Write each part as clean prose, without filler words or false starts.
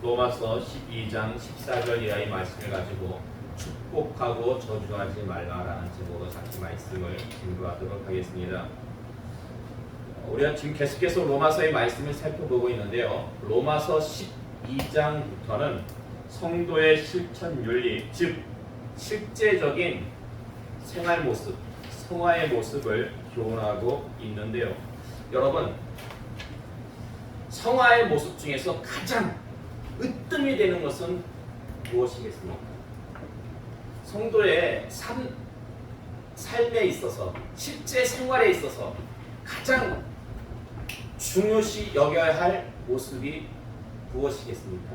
로마서 12장 14절 이하의 말씀을 가지고 축복하고 저주하지 말라라는 제목으로 같이 말씀을 증거하도록 하겠습니다. 우리가 지금 계속해서 로마서의 말씀을 살펴보고 있는데요. 로마서 12장부터는 성도의 실천 윤리, 즉 실제적인 생활 모습, 성화의 모습을 교훈하고 있는데요. 여러분, 성화의 모습 중에서 가장 으뜸이 되는 것은 무엇이겠습니까? 성도의 삶에 있어서, 실제 생활에 있어서 가장 중요시 여겨야 할 모습이 무엇이겠습니까?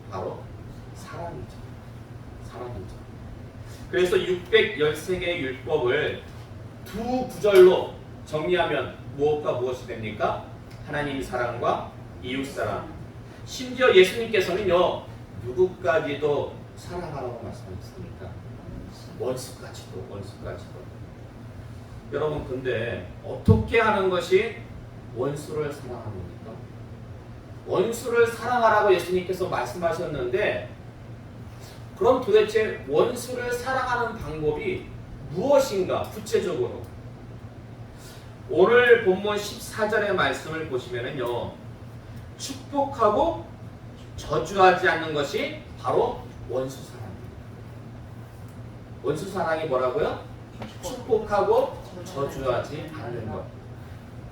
바로 사랑이죠. 사랑이죠. 그래서 613개의 율법을 두 구절로 정리하면 무엇과 무엇이 됩니까? 하나님 사랑과 이웃 사랑. 심지어 예수님께서는요, 누구까지도 사랑하라고 말씀하셨습니까? 원수까지도. 여러분, 근데 어떻게 하는 것이 원수를 사랑합니까? 원수를 사랑하라고 예수님께서 말씀하셨는데, 그럼 도대체 원수를 사랑하는 방법이 무엇인가? 구체적으로 오늘 본문 14절의 말씀을 보시면은요, 축복하고 저주하지 않는 것이 바로 원수 사랑입니다. 원수 사랑이 뭐라고요? 축복하고 저주하지 않는 것.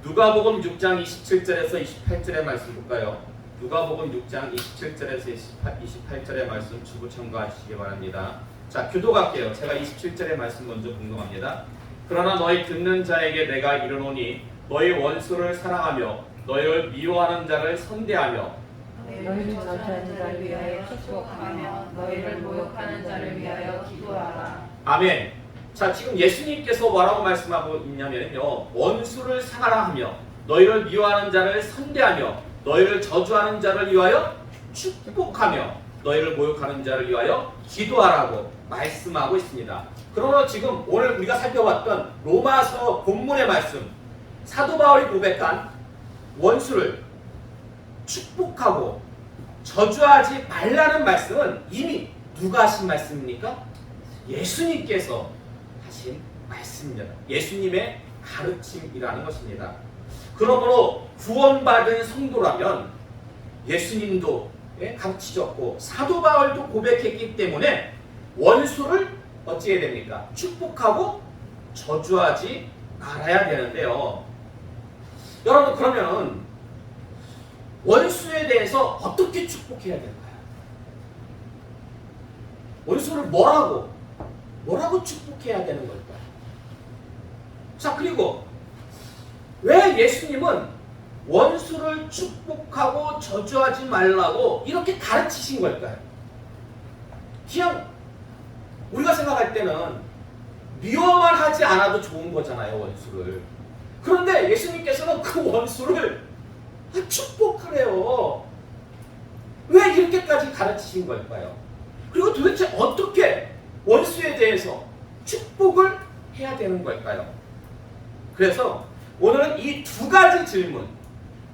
누가복음 6장 27절에서 28절의 말씀 볼까요? 누가복음 6장 27절에서 28절의 말씀 주부 참고하시기 바랍니다. 자, 교독할게요. 제가 27절의 말씀 먼저 궁금합니다. 그러나 너희 듣는 자에게 내가 이르노니 너희 원수를 사랑하며 너희를 미워하는 자를 선대하며 너희를 저주하는 자를 위하여 축복하며 너희를 모욕하는 자를 위하여 기도하라. 아멘. 자, 지금 예수님께서 뭐라고 말씀하고 있냐면요, 원수를 사랑하며 너희를 미워하는 자를 선대하며 너희를 저주하는 자를 위하여 축복하며 너희를 모욕하는 자를 위하여 기도하라고 말씀하고 있습니다. 그러나 지금 오늘 우리가 살펴봤던 로마서 본문의 말씀, 사도 바울이 고백한 원수를 축복하고 저주하지 말라는 말씀은 이미 누가 하신 말씀입니까? 예수님께서 하신 말씀입니다. 예수님의 가르침이라는 것입니다. 그러므로 구원받은 성도라면 예수님도 가르치셨고 사도 바울도 고백했기 때문에 원수를 어찌해야 됩니까? 축복하고 저주하지 말아야 되는데요. 여러분, 그러면 원수에 대해서 어떻게 축복해야 될까요? 원수를 뭐라고 축복해야 되는 걸까요? 자, 그리고 왜 예수님은 원수를 축복하고 저주하지 말라고 이렇게 가르치신 걸까요? 그냥 우리가 생각할 때는 미워만 하지 않아도 좋은 거잖아요, 원수를. 그런데 예수님께서는 그 원수를 축복하래요. 왜 이렇게까지 가르치신 걸까요? 그리고 도대체 어떻게 원수에 대해서 축복을 해야 되는 걸까요? 그래서 오늘은 이 두 가지 질문,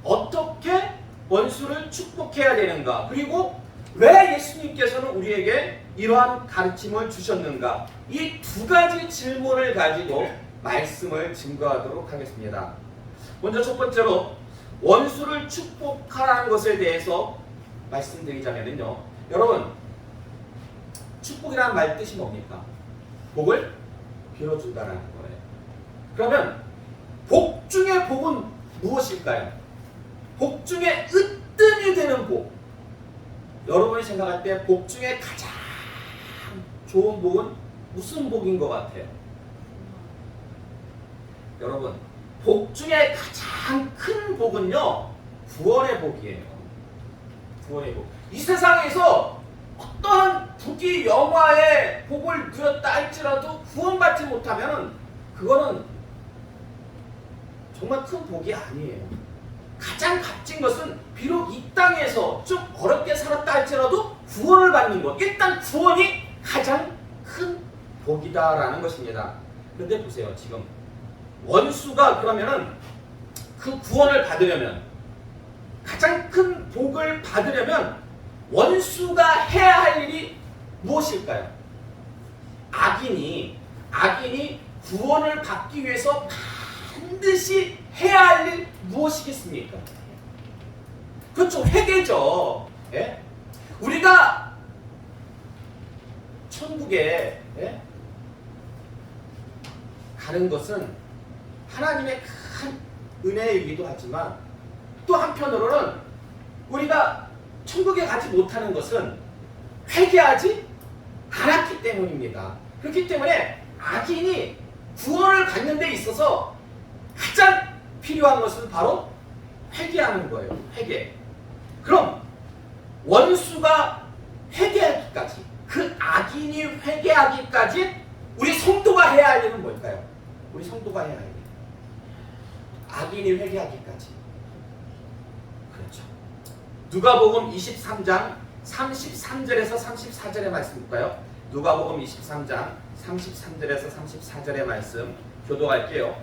어떻게 원수를 축복해야 되는가, 그리고 왜 예수님께서는 우리에게 이러한 가르침을 주셨는가, 이 두 가지 질문을 가지고 말씀을 증거하도록 하겠습니다. 먼저 첫 번째로 원수를 축복하라는 것에 대해서 말씀드리자면요, 여러분, 축복이라는 말 뜻이 뭡니까? 복을 빌어준다는 거예요. 그러면 복 중에 복은 무엇일까요? 복 중에 으뜸이 되는 복, 여러분이 생각할 때 복 중에 가장 좋은 복은 무슨 복인 것 같아요? 여러분, 복 중에 가장 큰 복은요, 구원의 복이에요. 구원의 복. 이 세상에서 어떠한 부귀 영화의 복을 누렸다 할지라도 구원받지 못하면 그거는 정말 큰 복이 아니에요. 가장 값진 것은 비록 이 땅에서 좀 어렵게 살았다 할지라도 구원을 받는 것, 일단 구원이 가장 큰 복이다라는 것입니다. 그런데 보세요, 지금 원수가 그러면은 그 구원을 받으려면, 가장 큰 복을 받으려면 원수가 해야 할 일이 무엇일까요? 악인이 구원을 받기 위해서 반드시 해야 할 일 무엇이겠습니까? 그렇죠. 회개죠. 예? 우리가 천국에 가는 것은 하나님의 큰 은혜이기도 하지만 또 한편으로는 우리가 천국에 가지 못하는 것은 회개하지 않았기 때문입니다. 그렇기 때문에 악인이 구원을 받는 데 있어서 가장 필요한 것은 바로 회개하는 거예요. 회개. 그럼 원수가 회개하기까지, 그 악인이 회개하기까지 우리 성도가 해야 할 일은 뭘까요? 우리 성도가 해야 할 일. 악인이 회개하기까지. 그렇죠. 누가복음 23장 33절에서 34절의 말씀 볼까요? 누가복음 23장 33절에서 34절의 말씀 교도할게요.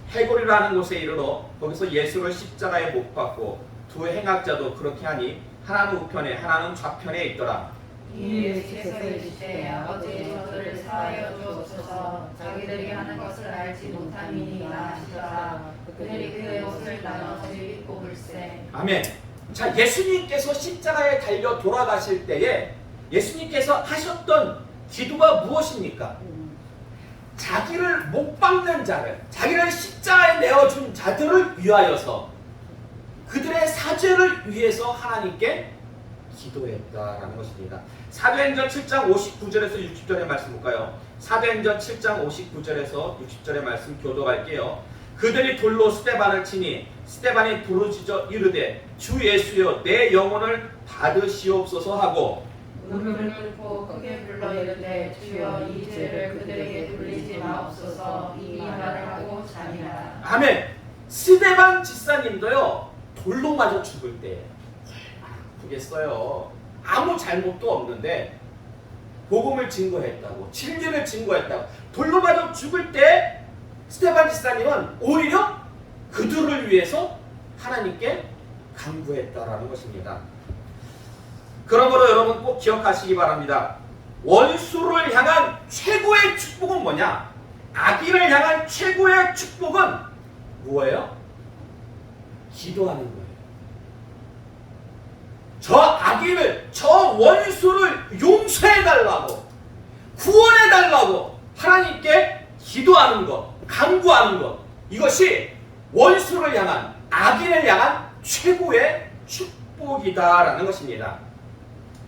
해골이라는 곳에 이르러 거기서 예수를 십자가에 못 박고 두 행악자도 그렇게 하니 하나는 우편에 하나는 좌편에 있더라. 이에 예수께서 이르시되 아버지 저들을 사하여 주옵소서 자기들이 하는 것을 알지 못함이니라 하시더라. 그들이 그의 옷을 나눠서 입고 불세. 아멘. 자, 예수님께서 십자가에 달려 돌아가실 때에 예수님께서 하셨던 기도가 무엇입니까? 자기를 못 박는 자를, 자기를 십자가에 내어준 자들을 위하여서 그들의 사죄를 위해서 하나님께 기도했다라는 것입니다. 사도행전 7장 59절에서 60절의 말씀 볼까요? 사도행전 7장 59절에서 60절의 말씀 교도할게요. 그들이 돌로 스데반을 치니 스데반이 부르짖어 이르되 주 예수여 내 영혼을 받으시옵소서 하고 무릎을 꿇고 크게 불러 이르되 주여 이 죄를 그들에게 돌리지 마옵소서 이 말을 하고 자니라. 아멘. 스데반 집사님도요 돌로 맞아 죽을 때 얼마나 아프겠어요. 아무 잘못도 없는데 복음을 증거했다고, 진리를 증거했다고 돌로 맞아 죽을 때 스데반 집사님은 오히려 그들을 위해서 하나님께 간구했다라는 것입니다. 그러므로 여러분 꼭 기억하시기 바랍니다. 원수를 향한 최고의 축복은 뭐냐? 악인을 향한 최고의 축복은 뭐예요? 기도하는 거예요. 저 악인을, 저 원수를 용서해달라고, 구원해달라고 하나님께 기도하는 것, 간구하는 것, 이것이 원수를 향한, 악인을 향한 최고의 축복이다라는 것입니다.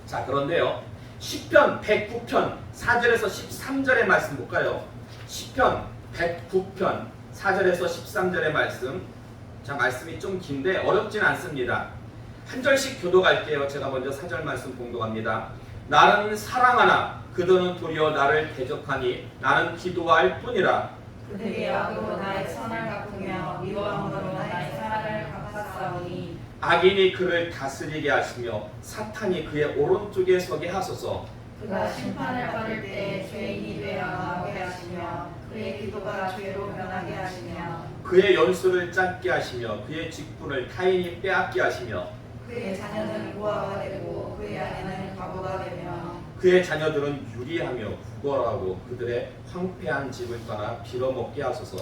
자, 그런데요, 시편 109편 4절에서 13절의 말씀 볼까요? 시편 109편 4절에서 13절의 말씀. 자, 말씀이 좀 긴데 어렵진 않습니다. 한 절씩 교도갈게요. 제가 먼저 4절 말씀 봉독합니다. 나는 사랑하나 그들은 도리어 나를 대적하니 나는 기도할 뿐이라. 그들이 악으로 나의 선을 갚으며 미워함으로 나의 사랑을 갚았사오니 악인이 그를 다스리게 하시며 사탄이 그의 오른쪽에 서게 하소서. 그가 심판을 받을 때 죄인이 되어 나오게 하시며 그의 기도가 죄로 변하게 하시며 그의 연수를 짧게 하시며 그의 직분을 타인이 빼앗게 하시며 그의 자녀는 고아가 되고 그의 아내는 과부가 되며 그의 자녀들은 유리하며 구걸하고 그들의 황폐한 집을 떠나 빌어먹게 하소서.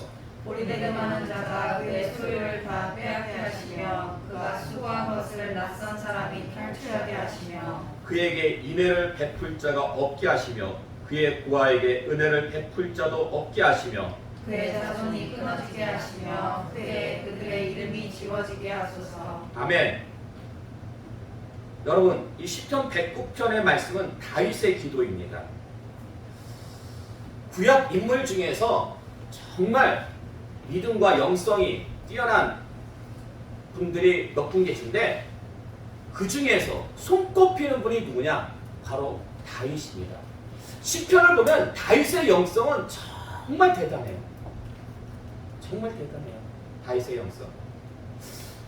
보리대금하는 자가 그의 소유를 다 빼앗게 하시며 그가 수고한 것을 낯선 사람이 탈취하게 하시며 그에게 인애를 베풀 자가 없게 하시며 그의 고아에게 은혜를 베풀 자도 없게 하시며 그의 자손이 끊어지게 하시며 그들의 이름이 지워지게 하소서. 아멘. 여러분, 이 시편 109편의 말씀은 다윗의 기도입니다. 구약 인물 중에서 정말 믿음과 영성이 뛰어난 분들이 몇 분 계신데 그 중에서 손꼽히는 분이 누구냐? 바로 다윗입니다. 시편을 보면 다윗의 영성은 정말 대단해요. 정말 대단해요. 다윗의 영성.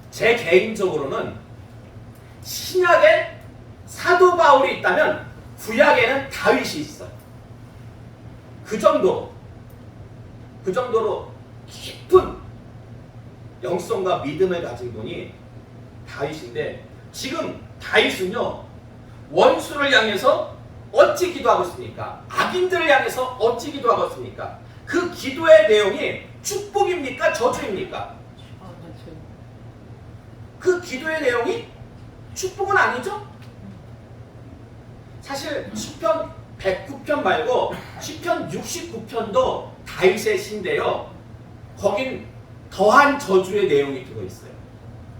제 개인적으로는 신약에 사도 바울이 있다면 구약에는 다윗이 있어요. 그 정도로 깊은 영성과 믿음을 가진 분이 다윗인데 지금 다윗은요 원수를 향해서 어찌 기도하고 있습니까? 악인들을 향해서 어찌 기도하고 있습니까? 그 기도의 내용이 축복입니까? 저주입니까? 그 기도의 내용이 축복은 아니죠? 사실 시편 109편 말고 시편 69편도 다윗의 시인데요. 거긴 더한 저주의 내용이 들어있어요.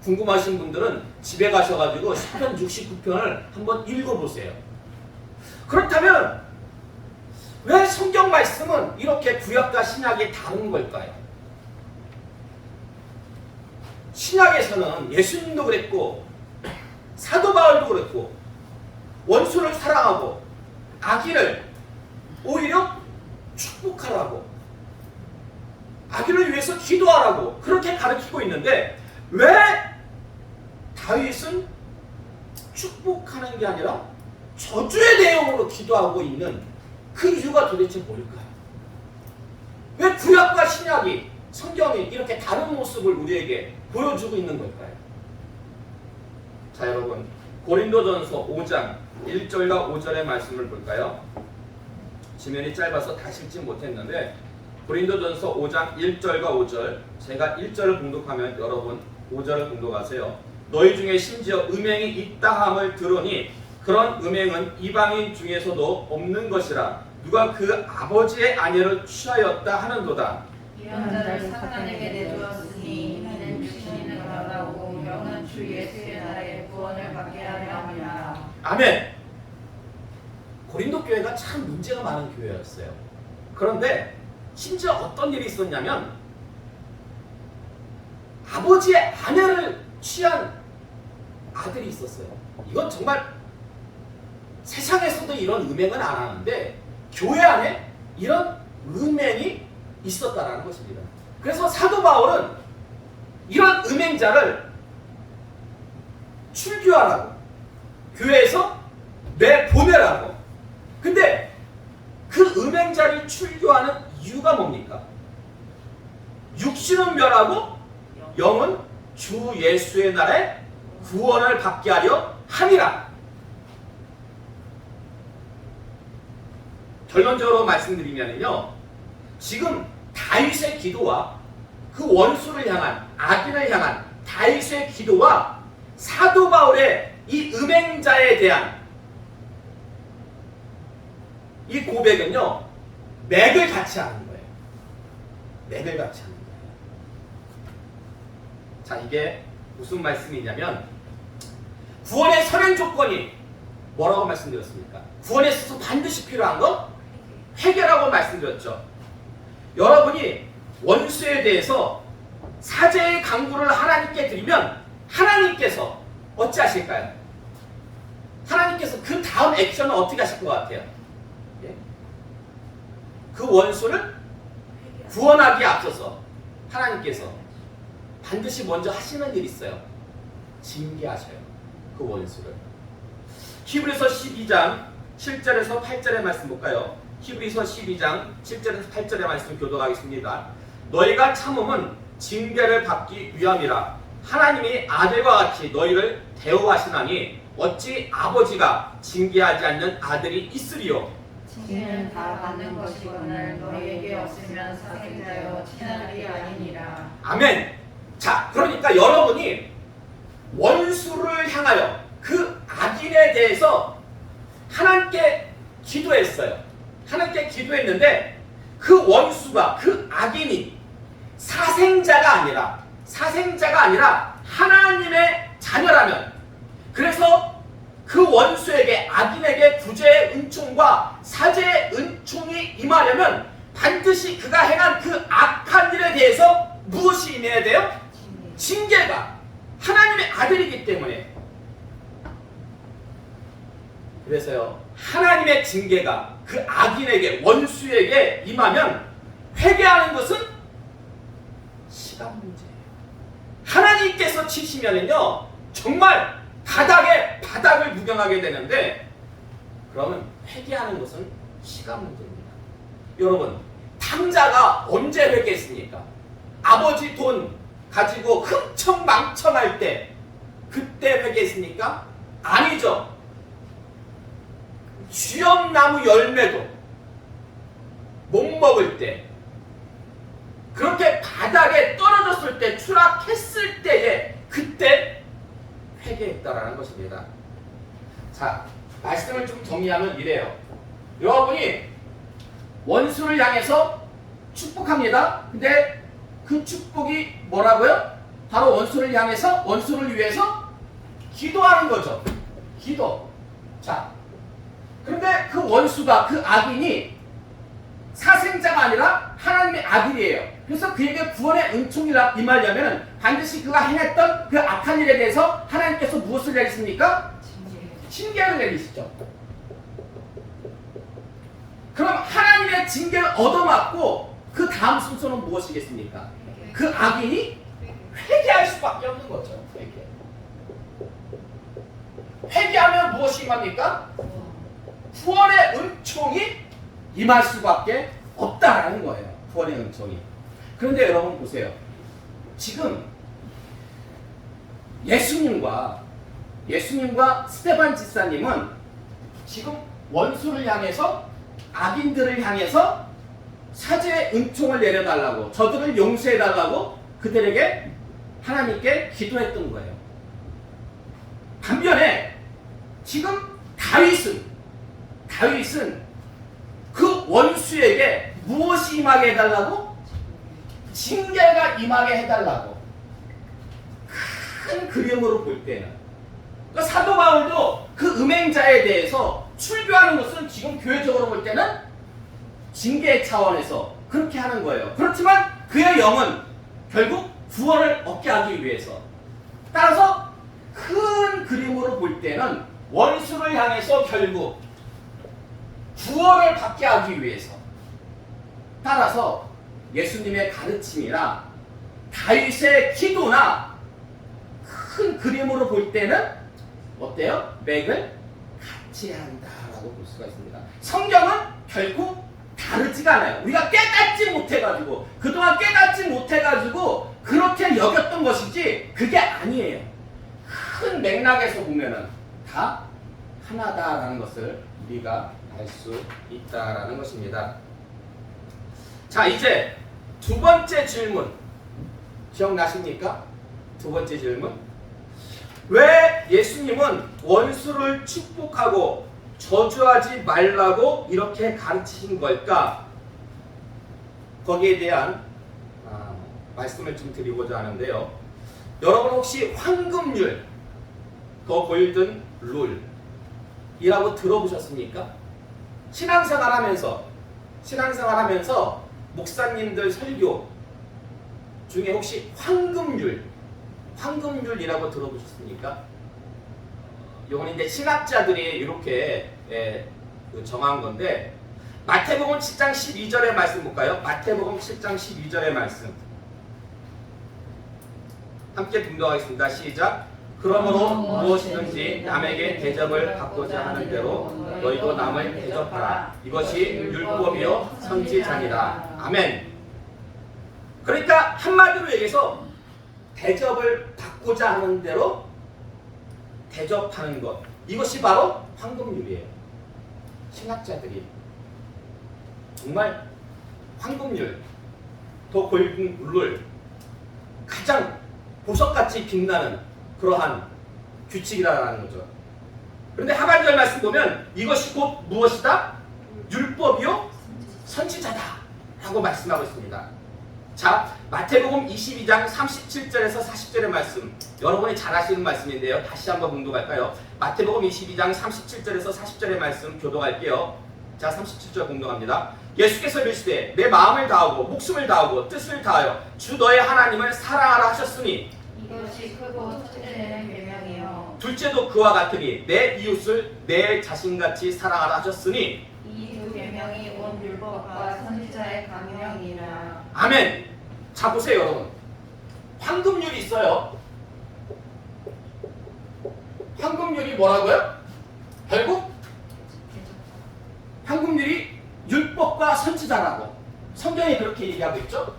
궁금하신 분들은 집에 가셔가지고 시편 69편을 한번 읽어보세요. 그렇다면 왜 성경 말씀은 이렇게 구약과 신약이 다른 걸까요? 신약에서는 예수님도 그랬고 사도 바울도 그랬고 원수를 사랑하고 악인을 오히려 축복하라고 악인을 위해서 기도하라고 그렇게 가르치고 있는데 왜 다윗은 축복하는 게 아니라 저주의 내용으로 기도하고 있는 그 이유가 도대체 뭘까요? 왜 구약과 신약이 성경이 이렇게 다른 모습을 우리에게 보여주고 있는 걸까요? 자, 여러분 고린도전서 5장 1절과 5절의 말씀을 볼까요? 지면이 짧아서 다 읽지 못했는데 고린도전서 5장 1절과 5절, 제가 1절을 봉독하면 여러분 5절을 봉독하세요. 너희 중에 심지어 음행이 있다 함을 들으니 그런 음행은 이방인 중에서도 없는 것이라 누가 그 아버지의 아내를 취하였다 하는도다. 이런 자를 사탄에게 내주었으니 이는 주시는 나라고 영은 주 예수의 나라의 구원을 받게 하려 함이라. 아멘. 고린도 교회가 참 문제가 많은 교회였어요. 그런데 심지어 어떤 일이 있었냐면 아버지의 아내를 취한 아들이 있었어요. 이건 정말 세상에서도 이런 음행은 안 하는데 교회 안에 이런 음행이 있었다라는 것입니다. 그래서 사도 바울은 이런 음행자를 출교하라고 교회에서 내보내라고. 근데 그 음행자를 출교하는 이유가 뭡니까? 육신은 멸하고 영은 주 예수의 날에 구원을 받게 하려 함이라. 결론적으로 말씀드리면요, 지금 다윗의 기도와 그 원수를 향한 악인을 향한 다윗의 기도와 사도 바울의 이 음행자에 대한 이 고백은요, 맥을 같이 하는 거예요. 맥을 같이 하는 거예요. 자, 이게 무슨 말씀이냐면 구원의 선행 조건이 뭐라고 말씀드렸습니까? 구원에 있어서 반드시 필요한 건 회개라고 말씀드렸죠. 여러분이 원수에 대해서 사죄의 강구를 하나님께 드리면 하나님께서 어찌 하실까요? 하나님께서 그 다음 액션은 어떻게 하실 것 같아요? 예? 그 원수를 구원하기에 앞서서 하나님께서 반드시 먼저 하시는 일이 있어요. 징계하셔요. 그 원수를. 히브리서 12장 7절에서 8절의 말씀 볼까요? 히브리서 12장 7절에서 8절의 말씀 교독하겠습니다. 너희가 참음은 징계를 받기 위함이라. 하나님이 아들과 같이 너희를 대우하시나니 어찌 아버지가 징계하지 않는 아들이 있으리요? 징계는 다 받는 것이거늘 너희에게 없으면 사생자여 친아들이 아니니라. 아멘. 자, 그러니까 여러분이 원수를 향하여 그 악인에 대해서 하나님께 기도했어요. 하나님께 기도했는데 그 원수가, 그 악인이 사생자가 아니라 하나님의 자녀라면, 그래서 그 원수에게, 악인에게 구제의 은총과 사죄의 은총이 임하려면 반드시 그가 행한 그 악한 일에 대해서 무엇이 임해야 돼요? 징계가. 하나님의 아들이기 때문에. 그래서요, 하나님의 징계가 그 악인에게, 원수에게 임하면 회개하는 것은 시간 문제예요. 하나님께서 치시면은요, 정말 바닥을 구경하게 되는데, 그러면 회개하는 것은 시간 문제입니다. 여러분, 탕자가 언제 회개했습니까? 아버지 돈 가지고 흥청망청할 때, 그때 회개했습니까? 아니죠. 쥐엄나무 열매도 못 먹을 때, 그렇게 바닥에 떨어졌을 때, 추락했을 때에 그때 회개했다라는 것입니다. 자, 말씀을 좀 정리하면 이래요. 여러분이 원수를 향해서 축복합니다. 근데 그 축복이 뭐라고요? 바로 원수를 향해서, 원수를 위해서 기도하는 거죠. 기도. 자, 그런데 그 원수가, 그 악인이 사생자가 아니라 하나님의 아들이에요. 그래서 그에게 구원의 은총이 임하려면 반드시 그가 행했던 그 악한 일에 대해서 하나님께서 무엇을 내리십니까? 징계를 내리시죠. 그럼 하나님의 징계를 얻어맞고 그 다음 순서는 무엇이겠습니까? 그 악인이 회개할 수밖에 없는 거죠. 회개하면 무엇이 임합니까? 구원의 은총이 임할 수밖에 없다라는 거예요. 구원의 은총이. 그런데 여러분 보세요. 지금 예수님과 스데반 집사님은 지금 원수를 향해서, 악인들을 향해서 사죄의 은총을 내려달라고, 저들을 용서해달라고 그들에게 하나님께 기도했던 거예요. 반면에 지금 다윗은 그 원수에게 무엇이 임하게 해달라고? 징계가 임하게 해달라고. 큰 그림으로 볼 때는, 그러니까 사도 바울도 그 음행자에 대해서 출교하는 것은 지금 교회적으로 볼 때는 징계 차원에서 그렇게 하는 거예요. 그렇지만 그의 영은 결국 구원을 얻게 하기 위해서, 따라서 큰 그림으로 볼 때는 원수를 향해서 결국 구원을 받게 하기 위해서, 따라서 예수님의 가르침이나 다윗의 기도나 큰 그림으로 볼 때는 어때요? 맥을 같이 한다라고 볼 수가 있습니다. 성경은 결국 다르지가 않아요. 우리가 깨닫지 못해가지고, 그동안 깨닫지 못해가지고 그렇게 여겼던 것이지 그게 아니에요. 큰 맥락에서 보면은 다 하나다라는 것을 우리가 알 수 있다라는 것입니다. 자, 이제 두 번째 질문 기억나십니까? 두 번째 질문. 왜 예수님은 원수를 축복하고 저주하지 말라고 이렇게 가르치신 걸까? 거기에 대한 말씀을 좀 드리고자 하는데요. 여러분 혹시 황금률, 더 골든 룰이라고 들어보셨습니까? 신앙생활하면서 목사님들 설교 중에 혹시 황금률이라고 들어보셨습니까? 이건 이제 신학자들이 이렇게 정한 건데, 마태복음 7장 12절의 말씀 볼까요? 마태복음 7장 12절의 말씀 함께 분도하겠습니다. 시작. 그러므로 무엇이든지 남에게 대접을 받고자 하는 대로 너희도 남을 대접하라. 이것이 율법이요 선지자니라. 아멘. 그러니까 한마디로 얘기해서 대접을 받고자 하는 대로 대접하는 것, 이것이 바로 황금률이에요. 신학자들이 정말 황금률, 더 골든 룰, 가장 보석같이 빛나는 그러한 규칙이라는 거죠. 그런데 하반절 말씀 보면 이것이 곧 무엇이다? 율법이요 선지자다 라고 말씀하고 있습니다. 자, 마태복음 22장 37절에서 40절의 말씀, 여러분이 잘 아시는 말씀인데요. 다시 한번 공독할까요? 마태복음 22장 37절에서 40절의 말씀 교독할게요. 자, 37절 공독합니다. 예수께서 이르시되 내 마음을 다하고 목숨을 다하고 뜻을 다하여 주 너의 하나님을 사랑하라 하셨으니 이것이 크고 첫째는 계명이요 둘째도 그와 같으니 내 이웃을 내 자신같이 사랑하라 하셨으니 이 두 계명이 온 율법과 선지자의 강령이라. 아멘. 자, 보세요 여러분, 황금률이 있어요. 황금률이 뭐라고요? 결국 황금률이 율법과 선지자라고 성경이 그렇게 얘기하고 있죠.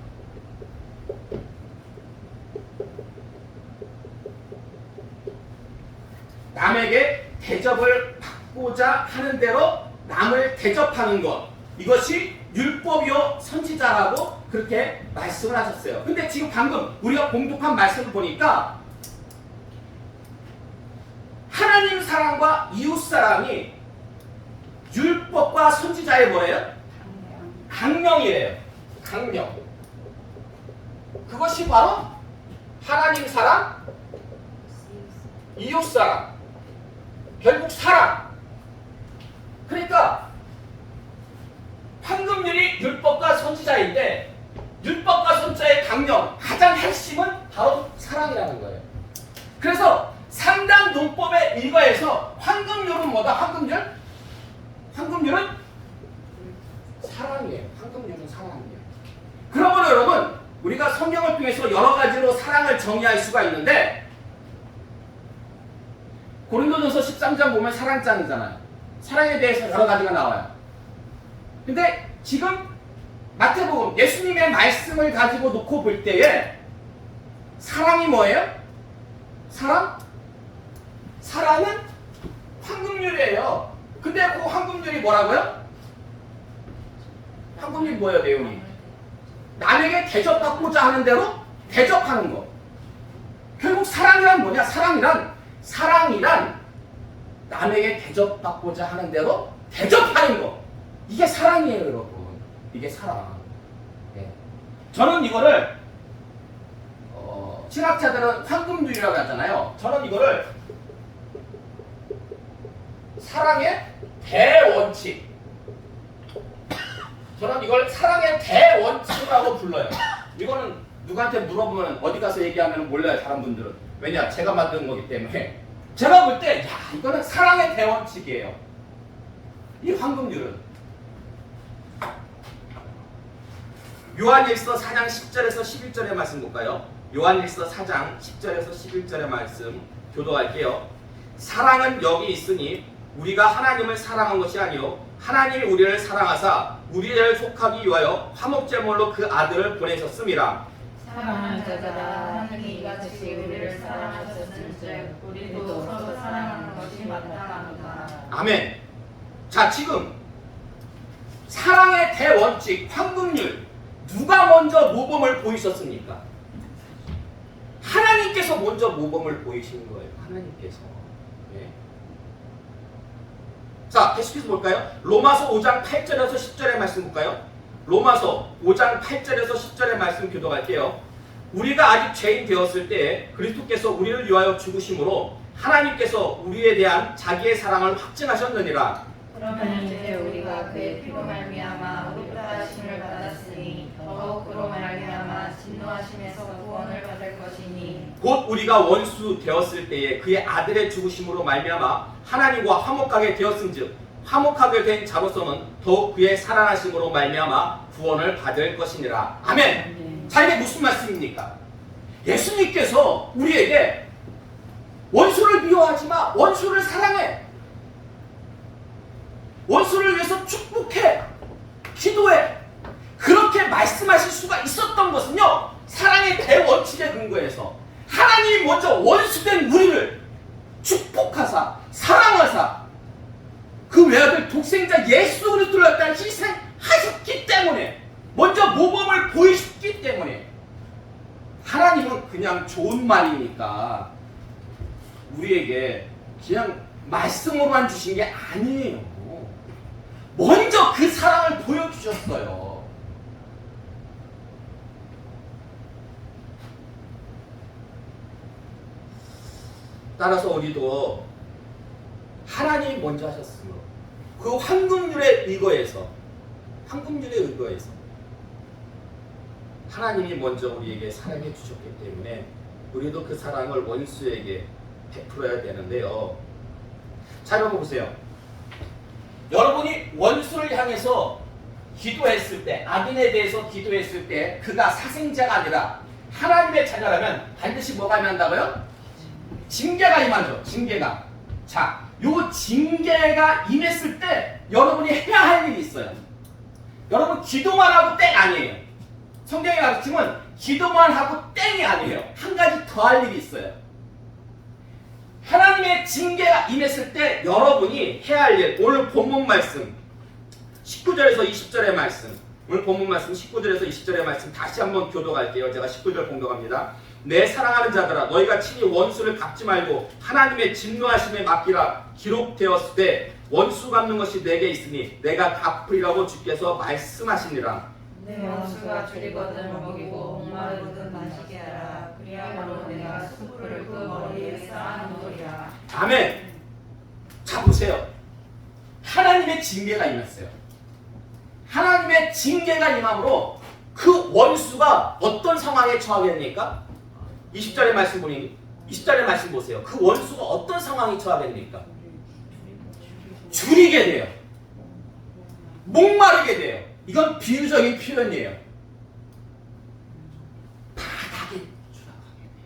남에게 대접을 받고자 하는 대로 남을 대접하는 것, 이것이 율법이요 선지자라고 그렇게 말씀을 하셨어요. 근데 지금 방금 우리가 공독한 말씀을 보니까 하나님 사랑과 이웃 사랑이 율법과 선지자의 뭐예요? 강령이래요. 강령. 그것이 바로 하나님 사랑, 이웃 사랑, 결국 사랑. 그러니까 황금률이 율법과 선지자인데 율법과 선지자의 강령, 가장 핵심은 바로 사랑이라는 거예요. 그래서 상당 논법의 일과에서 황금률은 뭐다? 황금률? 황금률은 사랑이에요. 황금률은 사랑이에요. 그러면 여러분, 우리가 성경을 통해서 여러 가지로 사랑을 정의할 수가 있는데 고린도전서 13장 보면 사랑장이잖아요. 사랑에 대해서 여러 가지가 나와요. 근데 지금 마태복음 예수님의 말씀을 가지고 놓고 볼 때에 사랑이 뭐예요? 사랑? 사랑은 황금률이에요. 근데 그 황금률이 뭐라고요? 황금률이 뭐예요, 내용이? 남에게 대접받고자 하는 대로 대접하는 거. 결국 사랑이란 뭐냐? 사랑이란 남에게 대접받고자 하는 대로 대접하는 거. 이게 사랑이에요, 여러분. 이게 사랑. 네. 저는 이거를 신학자들은 황금률이라고 하잖아요. 저는 이거를 사랑의 대원칙. 저는 이걸 사랑의 대원칙이라고 불러요. 이거는 누구한테 물어보면 어디 가서 얘기하면 몰라요, 다른 분들은. 왜냐? 제가 만든 거기 때문에. 제가 볼 때, 야, 이거는 사랑의 대원칙이에요. 이 황금률은. 요한일서 4장 10절에서 11절의 말씀 볼까요? 요한일서 4장 10절에서 11절의 말씀 교도할게요. 사랑은 여기 있으니 우리가 하나님을 사랑한 것이 아니요 하나님이 우리를 사랑하사 우리를 속하기 위하여 화목제물로 그 아들을 보내셨음이라. 사랑하는 자들아, 하나님이 이같이 우리를 사랑하셨은즉 우리도 서로 사랑하는 것이 마땅하노라. 아멘. 자, 지금 사랑의 대원칙 황금률, 누가 먼저 모범을 보이셨습니까? 하나님께서 먼저 모범을 보이신 거예요. 하나님께서. 네. 자, 계속해서 볼까요? 로마서 5장 8절에서 10절의 말씀 볼까요? 로마서 5장 8절에서 10절의 말씀 교도할게요. 우리가 아직 죄인 되었을 때 그리스도께서 우리를 위하여 죽으심으로 하나님께서 우리에 대한 자기의 사랑을 확증하셨느니라. 그러면 이제 우리가 그의 피로 말미암아 의롭다하심을 받았으니 더욱 그로 말미암아 진노하심에서 구원을 받을 것이니 곧 우리가 원수 되었을 때에 그의 아들의 죽으심으로 말미암아 하나님과 화목하게 되었은즉 화목하게 된 자로서는 더욱 그의 살아나심으로 말미암아 구원을 받을 것이니라. 아멘. 자, 이게 무슨 말씀입니까? 예수님께서 우리에게 원수를 미워하지 마, 원수를 사랑해, 원수를 위해서 축복해, 기도해, 그렇게 말씀하실 수가 있었던 것은요, 사랑의 대원칙에 근거해서 하나님이 먼저 원수된 우리를 축복하사 사랑하사 그 외아들 독생자 예수 그리스도를 갖다 희생하셨기 때문에, 먼저 모범을 보이셨기 때문에, 하나님은 그냥 좋은 말이니까 우리에게 그냥 말씀으로만 주신 게 아니에요. 먼저 그 사랑을 보여주셨어요. 따라서 우리도 하나님이 먼저 하셨으므로 그 황금률에 의거해서 하나님이 먼저 우리에게 사랑해 주셨기 때문에 우리도 그 사랑을 원수에게 베풀어야 되는데요. 자, 여러분 보세요. 여러분이 원수를 향해서 기도했을 때, 악인에 대해서 기도했을 때 그가 사생자가 아니라 하나님의 자녀라면 반드시 뭐가 임한다고요? 징계가 임하죠. 징계가. 자, 요 징계가 임했을 때 여러분이 해야 할 일이 있어요. 여러분 기도만 하고 땡 아니에요. 성경의 가르침은 기도만 하고 땡이 아니에요. 한 가지 더 할 일이 있어요. 하나님의 징계가 임했을 때 여러분이 해야 할 일, 오늘 본문 말씀 19절에서 20절의 말씀, 오늘 본문 말씀 19절에서 20절의 말씀 다시 한번 교독할게요. 제가 19절 공독합니다. 내 사랑하는 자들아, 너희가 친히 원수를 갚지 말고 하나님의 진노하심에 맡기라. 기록되었을 때 원수 갚는 것이 내게 있으니 내가 갚으리라고 주께서 말씀하시니라. 내 원수가 줄이거든 먹이고 목마르거든 마시게 하라. 그리하므로 내가 숯불을 그 머리에 쌓아놓으리라. 아멘. 자 보세요. 하나님의 징계가 임했어요. 하나님의 징계가 임함으로 그 원수가 어떤 상황에 처하겠습니까? 20절의 말씀 보니 20절의 말씀 보세요. 그 원수가 어떤 상황에 처하겠습니까? 줄이게 돼요. 목마르게 돼요. 이건 비유적인 표현이에요. 바닥에 추락하게 돼요.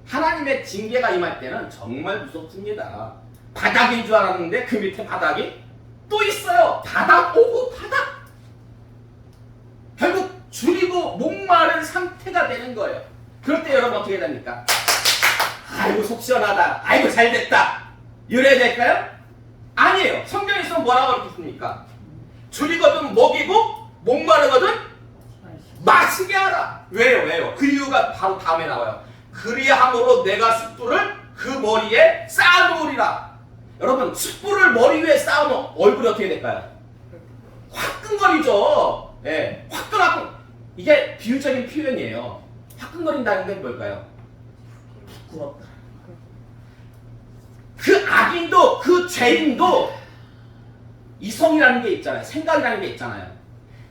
하나님의 징계가 임할 때는 정말 무섭습니다. 바닥인 줄 알았는데 그 밑에 바닥이 또 있어요. 바닥 오고 바닥. 결국 줄이고 목마른 상태가 되는 거예요. 그럴 때 여러분 어떻게 됩니까? 아이고 속 시원하다. 아이고 잘됐다. 이래야 될까요? 아니에요. 성경에서 뭐라고 그랬습니까? 줄이거든 먹이고 목마르거든 마시게 하라. 왜요? 그 이유가 바로 다음에 나와요. 그리함으로 내가 숯불을 그 머리에 쌓아놓으리라. 여러분 숯불을 머리 위에 쌓아놓으면 얼굴이 어떻게 될까요? 화끈거리죠. 예, 화끈하고 이게 비유적인 표현이에요. 화끈거린다는 게 뭘까요? 부끄럽다. 그 악인도 그 죄인도 이성이라는 게 있잖아요. 생각이라는 게 있잖아요.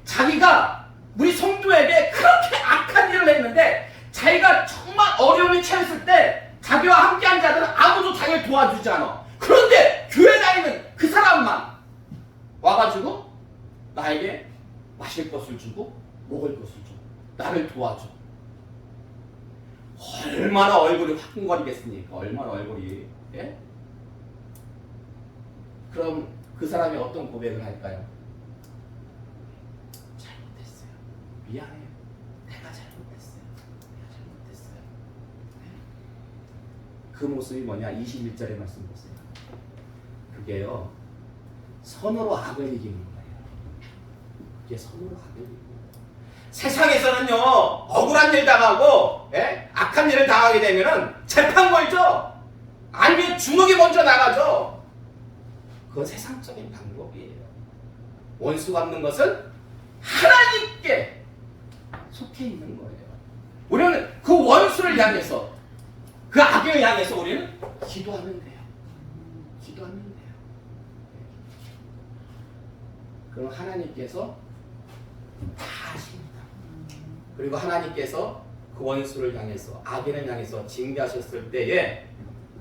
자기가 우리 성도에게 그렇게 악한 일을 했는데 자기가 정말 어려움에 처했을 때 자기와 함께한 자들은 아무도 자기를 도와주지 않아. 그런데 교회 다니는 그 사람만 와가지고 나에게 마실 것을 주고 먹을 것을 줘. 나를 도와줘. 얼마나 얼굴이 화끈거리겠습니까? 얼마나 얼굴이. 예? 그럼 그 사람이 어떤 고백을 할까요? 잘못했어요. 미안해요. 내가 잘못했어요. 내가 잘못했어요. 네? 그 모습이 뭐냐? 21절의 말씀 보세요. 그게요. 선으로 악을 이기는 거예요. 그게 선으로 악을 이기는 거예요. 세상에서는요. 억울한 일 당하고 예? 악한 일을 당하게 되면은 재판 걸죠. 아니면 주먹이 먼저 나가죠. 그건 세상적인 방법이에요. 원수 갚는 것은 하나님께 속해 있는 거예요. 우리는 그 원수를 향해서 그 악을 향해서 우리는 기도하면 돼요. 기도하면 돼요. 그럼 하나님께서 다 아십니다. 그리고 하나님께서 그 원수를 향해서 악인을 향해서 징계하셨을 때에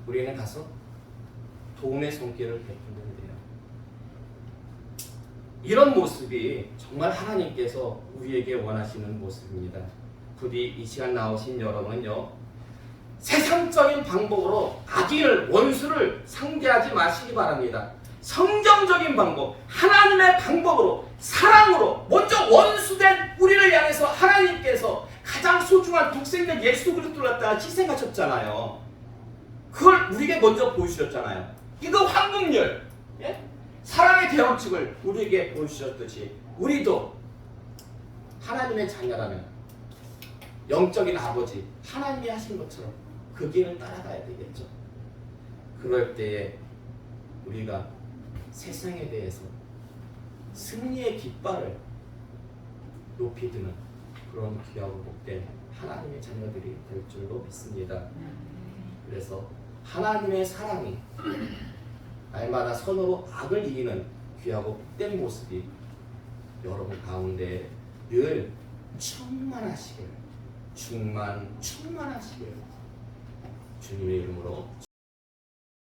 우리는 가서 도움의 손길을 베푸는 돼요. 이런 모습이 정말 하나님께서 우리에게 원하시는 모습입니다. 부디 이 시간 나오신 여러분은요. 세상적인 방법으로 악인을 원수를 상대하지 마시기 바랍니다. 성경적인 방법, 하나님의 방법으로 사랑으로 먼저 원수된 우리를 향해서 하나님께서 가장 소중한 독생자 예수 그리스도를 갖다가 희생하셨잖아요. 그걸 우리에게 먼저 보여주셨잖아요. 이거 황금률, 예? 사랑의 대원칙을 우리에게 보여주셨듯이 우리도 하나님의 자녀라면 영적인 아버지 하나님이 하신 것처럼 그 길을 따라가야 되겠죠. 그럴 때에 우리가 세상에 대해서 승리의 깃발을 높이 드는 그런 귀하고 복된 하나님의 자녀들이 될 줄로 믿습니다. 그래서 하나님의 사랑이 날마다 선으로 악을 이기는 귀하고 복된 모습이 여러분 가운데 늘 충만하시길, 충만하시길 주님의 이름으로